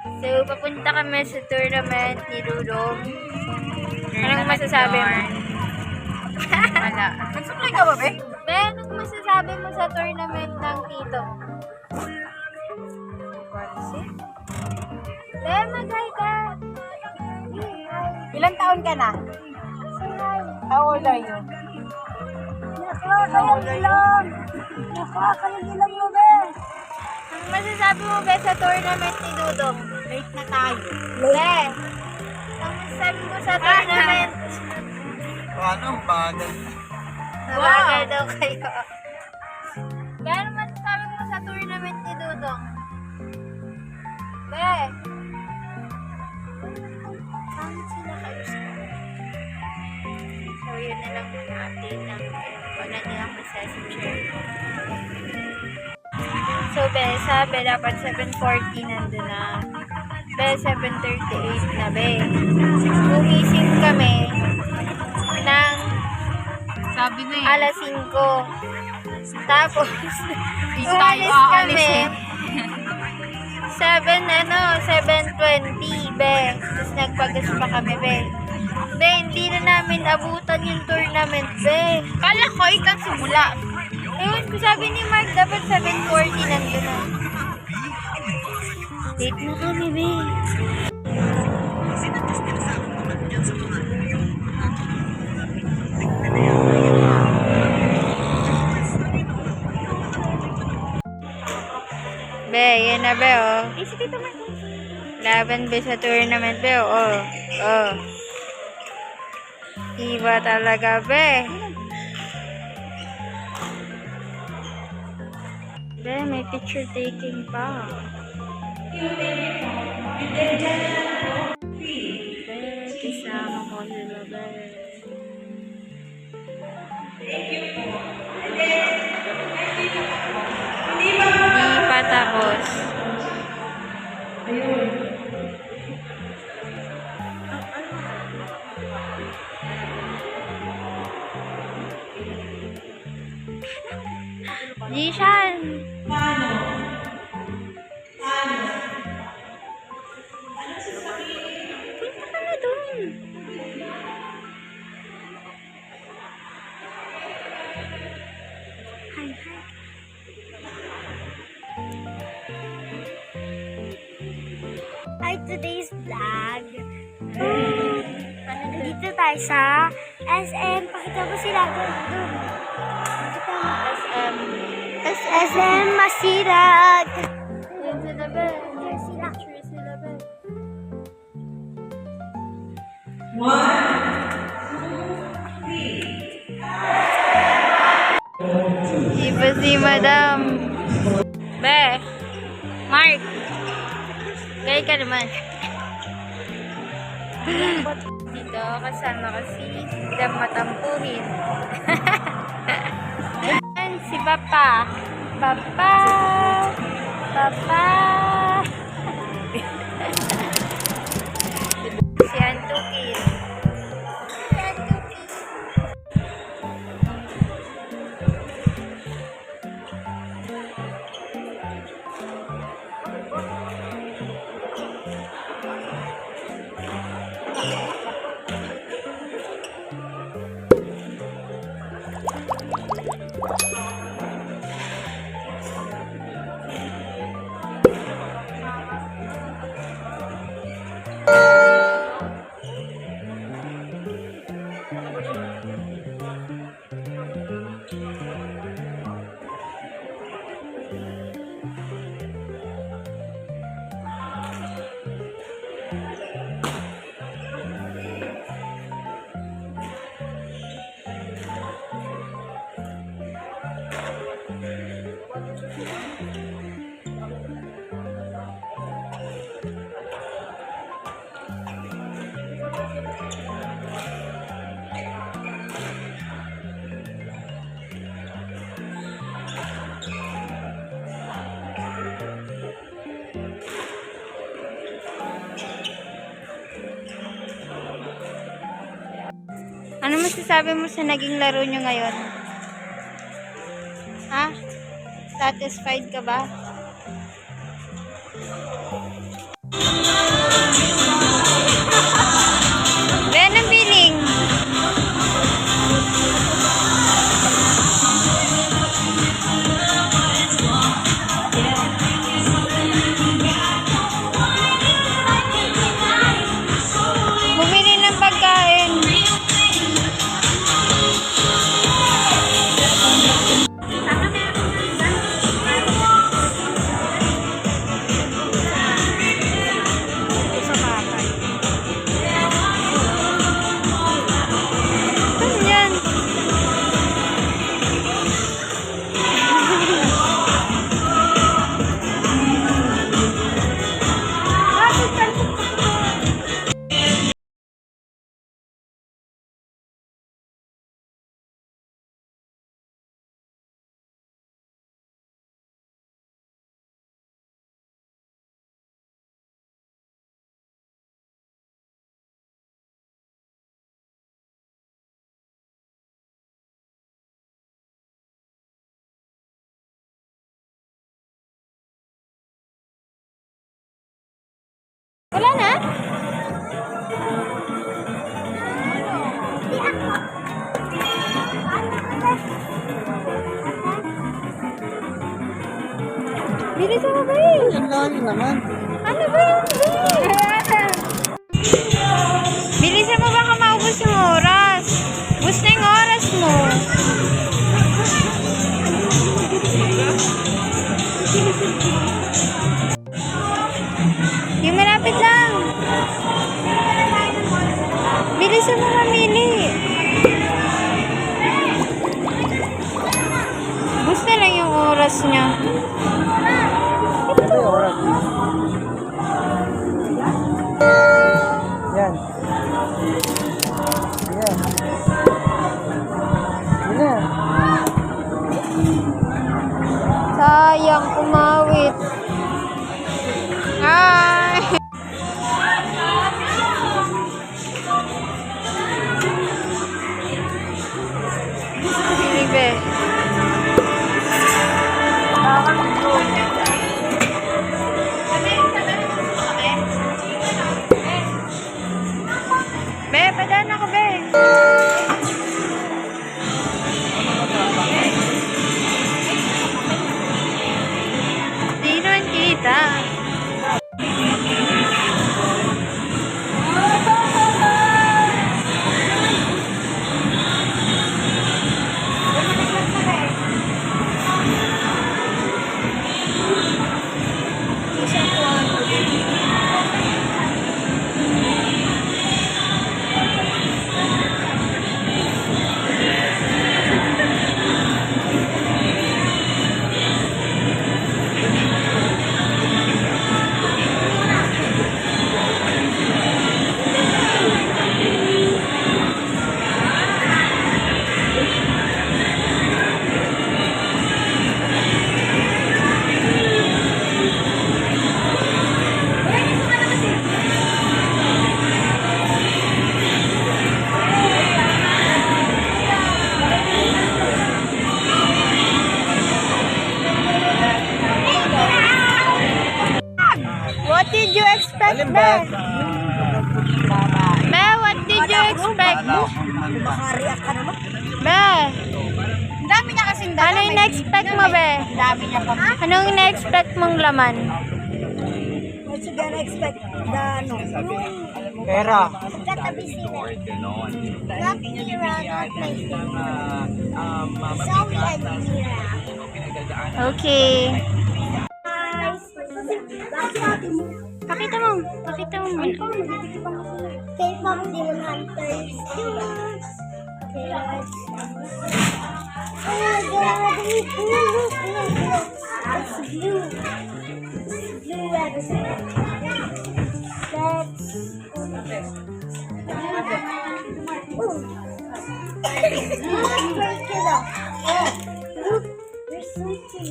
So, papunta kami sa tournament ni Dudong. Anong masasabi mo? Wala. Nagsupply ka ba, be? Be, anong masasabi mo sa tournament ng Tito? Be, mag-hi ka. Ilang taon ka na? How old are you? Nakakailang. Nakakailang mo, Be. Anong masasabi mo, Be, sa tournament ni Dudong? Late na tayo. Be, anong masasabi mo sa tournament? Anong bagal? Nabagal daw kayo. Be, anong masasabi mo sa tournament ni Dudong? Be. Bakit sila kayo sa... So, yun na lang yung update namin kayo. Wala nilang messenger. So, Be, sabi dapat 7:40 nandun na. Be, 7:38 na, Be. Gumising kami ng Sabi na alas 5. Tapos, umalis kami. 7:20, Be. Tapos nagpagas pa kami, Be. Be, hindi na namin abutan yung tournament, Be. Kala ko ikaw simula. Ewan ko, sabi ni Mark, dapat 7:40 nandun na. Late na kami, Be. Be, yan na, Be, oh. Laban, Be, sa tournament, Be, oh. Oh. Iba talaga, Be. Be, may picture taking pa. Be, kasama ko sila, Be. Hindi pa tapos. Jishan! Punta ka na dun. Hi, hi. Hi, today's vlog. Dito tayo sa SM. Pakita mo sila doon. SM. SM Masirag. Yan sila, Be. Yan sila. Actually, sila, Be. Iba si Madam. Be. Mark. Gaya ka naman. Dito, kasama ko si Madam Matampuhin. Ayan, si Papa. Papa. Papa. Si Antukin. Si Antukin. Ano masasabi mo sa naging laro nyo ngayon? Ha? Satisfied ka ba? Wala na? Bilisan mo ba eh? Ang layo naman. Ano ba yun? Bilisan mo baka maubos yung oras. Ubus na yung oras mo. Yung malapit lang. Bilisan mo mamili. Ubus na lang yung oras niya. Ano yung oras? Yan. Yan. Yan. Sayang, kumawit. Ay! Ibe. Be, padaan ako, be. Di naman kita. What did you expect, Alin Be? ba? Be, what did you expect? Makareact ka naman. Be, Ang dami niya kasing dala. ano yung na-expect mo, Be? Ang dami niya pa. Anong na-expect mong laman? What you gonna expect? The ano? Pera. Gotta be seen. Not Mira, not my Zoe and Mira. Okay. Pakita mo. Pakita mo muna. K-pop Demon Hunters. Oh my god, it's blue. It's blue. It's blue episode. Let's break it up. Look, there's something.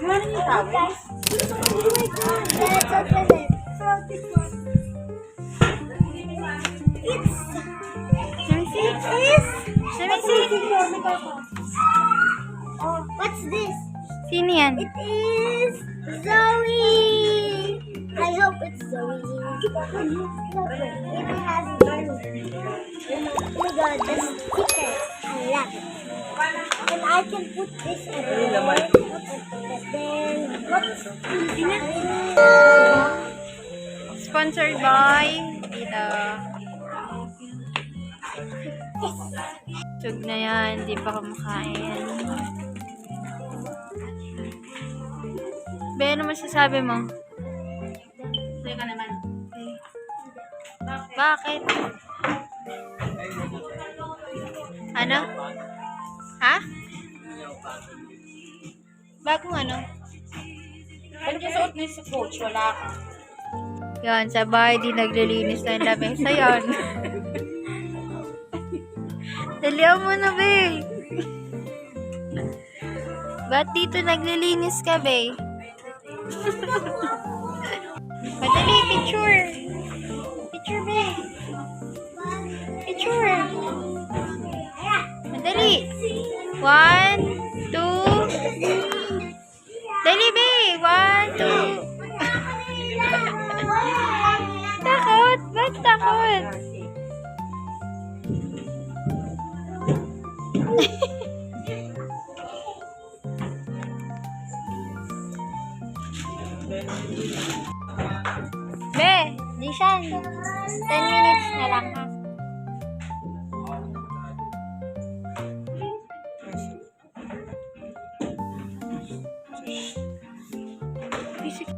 You want to guys? Oh my god, let's open it. It's Let me see. Let me see. Oh, what's this? Sino yan? It is Zoe. I hope it's Zoe. Look, it has Zoe. Oh my god, the sticker. I love it. And I can put this in there. Then what's Sponsored by Tita. Tug na yan. Hindi pa kumakain. Be, ano masasabi mo? Sige ka naman. Okay. Bakit? Ano? Ha? Bagong ano? Ano yung suot niya si coach? Wala ka. Yan, sa bahay di naglilinis ng lamesa yan. Dalihan mo na, be. Ba't dito naglilinis ka, be? Madali, picture. Picture, be. Picture. Madali. 1, 2. Dali, be. 1, 2. takot. Be, Jishan, 10 minutes na lang ha.